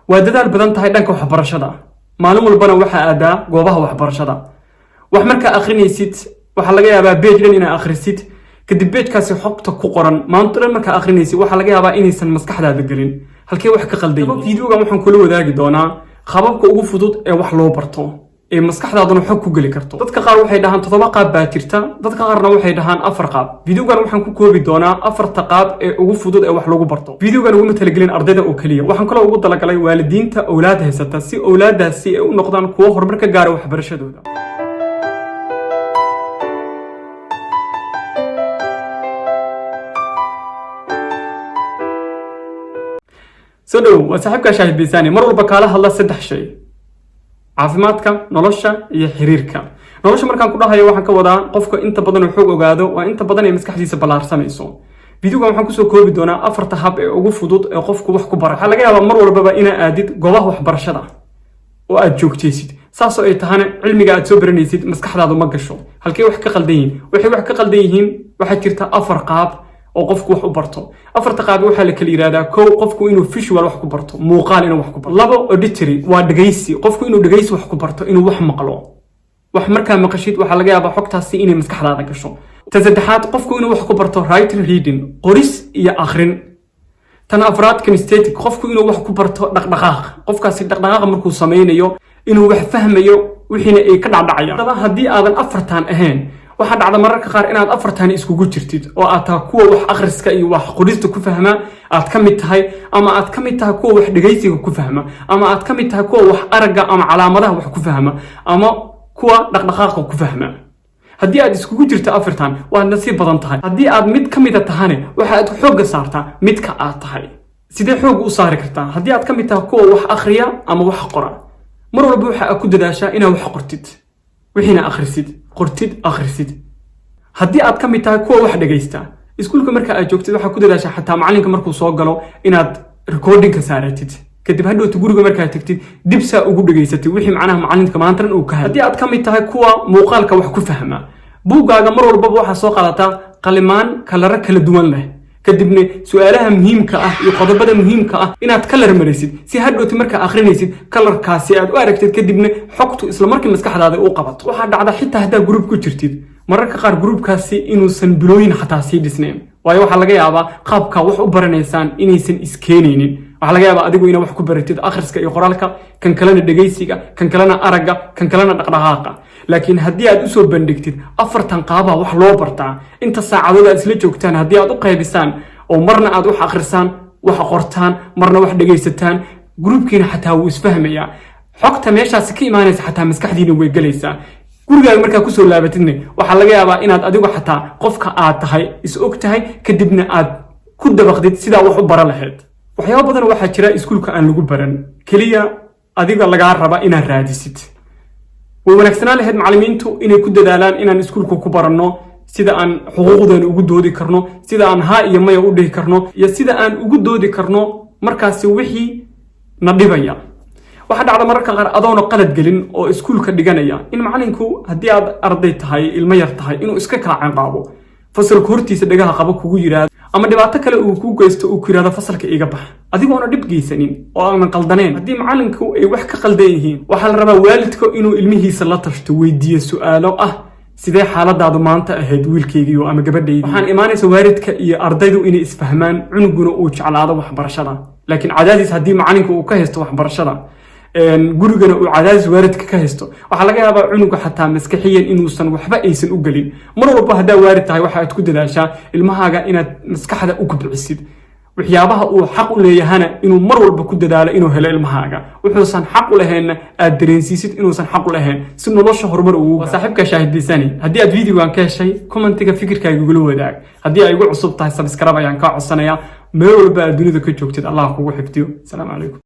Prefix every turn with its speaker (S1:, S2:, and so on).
S1: waa dadaal badan tahay dhanka waxbarashada maalin walbana waxa aadaa goobaha waxbarashada wax marka akhrinaysid waxa laga yaabaa page dhan inaad akhrisid kadib page-kaasi xogta ku qoran maanta dhan marka akhrinaysid waxa laga yaabaa inaysan maskaxdaada galin halkee wax ka qalday fiidiyogan waxaan kula wadaagi doonaa qababka ugu fudud ee wax loo barto ee maskaxdaaduna xog ku gali karto dadka qaar waxay dhahaan 7 qaab baa jirta dadka qaarna waxay dhahaan 4 qaab fiidiyogan waxaan ku koobi doonaa 4 qaab ee ugu fudud ee wax lagu barto fiidiyogan ugu talagalin ardayda oo kaliya waxaan kale ugu talagalay waalidiinta awlaad haysata si awlaadaasi ay u noqdaan kuwo horumar ka gaara waxbarashadooda سودو وصاحبك شاهد بيساني مر walba kala hadla saddex shay caafimaadka nolosha iyo xiriirka nolosha markaan ku dhahayo waxaan ka wadaa qofka inta badan uu xog ogaado waa inta badan ay maskaxdiisa balaarsamayso fiidiyoga waxaan ku soo koobi doonaa 4 hab ee ugu fudud ee qofku wax ku baro waxa laga yaabaa mar walba ina aadid goobaha waxbarashada oo aad joogtaysid saas oo ay tahana cilmiga aad soo baranaysid maskaxdaadu ma gasho halkee wax ka qaldan yihiin waxay wax ka qaldan yihiin waxa jirta 4 qaab oo qofku wax u barto 4 qaab waxa la kala yiraahdaa koow qofku inuu visual wax ku barto muuqaal inuu wax ku barto labo auditory waa dhageysi qofku inuu dhageysi wax ku barto inuu wax maqlo wax marka maqashid waxa laga yaabaa xogtaasi inay maskaxdaada gasho ta saddexaad qofku inuu wax ku barto writing reading qoris iyo akhrin tan afraad kinesthetic qofku inuu wax ku barto dhaqdhaqaaq qofkaasi dhaqdhaqaaq markuu sameeyo inuu wax fahmayo wixina ay ka dhacdhacayaan hadii aadan afartan ahayn waxa dhacda mararka qaar inaad afartan iskugu jirtid oo aad taa kuwa wax akhriska iyo wax qorista ku fahma aad ka mid tahay ama aad ka mid tahay kuwa wax dhageysiga ku fahma ama aad ka mid tahay kuwa wax aragga ama calaamadaha wax ku fahma ama kuwa dhaqdhaqaaqa ku fahma hadii aad iskugu jirto afartan waa nasiib badan tahay hadii aad mid ka mid tahane waxa aad xooga saartaa midka aad tahay sidee xoog u saari kartaa hadii aad ka mid tahay kuwa wax akhriya ama wax qora mar walba waxa aad ku dadaashaa inaad wax qortid wixina akhrisid qortid akhrisid hadii aad ka mid tahay kuwa wax dhageysta iskuulka marka aad joogtid waxa ku dadaashaa xataa macalinka markuu soo galo inaad recording ka saaratid kadib hadhow guriga marka aad tagtid dib saa ugu dhageysatid wixii macnaha macalinka maantan uu ka hadii aad ka mid tahay kuwa muuqaalka wax ku fahma buugaaga mar walba waxa soo qaadataa qalimaan kala duwan leh kadibna su'aalaha muhiimka ah iyo qodobada muhiimka ah inaad kalar marisid si hadhow marka akhrinaysid kalarkaasi aad u aragtid kadibna xogtu isla markii maskaxdaada u qabato waxa dhacda xitaa hadaa group ku jirtid mararka qaar groupkaasi inuusan bilooyin xataa sii dhisneen waayo waxa laga yaabaa qaabka wax u baranaysaan inaysan iskeenaynin waxa laga yaabaa adigu inaad wax ku baratid akhriska iyo qoraalka kan kalena dhageysiga kan kalena aragga kan kalena dhaqdhaqaaqa laakiin hadii aad u soo bandhigtid afartan qaab wax loo bartaa inta saacadood aad isla joogtaan hadii aad u qaybisaan oo marna aad wax akhrisaan wax qortaan marna wax dhageysataan groupkiina xataa wuu isfahmayaa xogta meeshaas ka imaanaysa xataa maskaxdiina way galaysaa gurigaaga markaa ku soo laabatidna waxa laga yaabaa inaad adigu xataa qofka aad tahay is og tahay kadibna aad ku dabaqdid sida wax u baran lahayd waxyaabo badan waxa jira iskuulka aan lagu baran kaliya adiga laga raba inaad raadisid wanaagsan laheed macalimiintu inay ku dadaalaan inaan iskuulku ku baranno sida aan xuquuqdeena ugu doodi karno sida aan haa iyo maya u dhihi karno iyo sida aan ugu doodi karno markaasi wixii na dhibaya waxa dhacda mararka qaar adoon qalad gelin oo iskuulka dhiganaya in macalinku hadii aad arday tahay ilmo yar tahay inuu iska kala canqaabo fasalka hortiisa dhagaha qaba kugu yiraahdo ama dhibaato kale uu ku geysto uu ku yiraahdo fasalka iga bax adigoona dhib geysanin oo aan qaldaneen hadii macalinku ay wax ka qaldan yihiin waxa la rabaa waalidku inuu ilmihiisa la tashto weydiiyo su'aalo ah sidee xaaladaadu maanta ahayd wiilkaygiyo ama gabadhaydii waxaan imaanaysa waalidka iyo ardaydu inay isfahmaan cunuguna uu jeclaado waxbarashada laakiin cadaadis hadii macalinku uu ka haysto waxbarashada gurigana uu cadaadis waalidka ka haysto waxa laga yaabaa cunuga xataa maskaxiyan inuusan waxba aysan u galin mar walba hadaa waalid tahay waxa aad ku dadaashaa ilmahaaga inaad maskaxda u kubcisid waxyaabaha uu xaq u leeyahana inuu mar walba ku dadaalo inuu helo ilmahaaga wuxuusan xaq u lahayn aad dareensiisid inuusan xaq u lahayn si nolosha horumar ugu saaxiibka shaahid bisani hadii aad videogan ka heshay commentiga fikirkaaga ugu wadaag hadii ay ugu cusub tahay subscribe ayaan ka codsanayaa meel walba dunida ka joogtid allah kugu xifdiyo salaam alaykum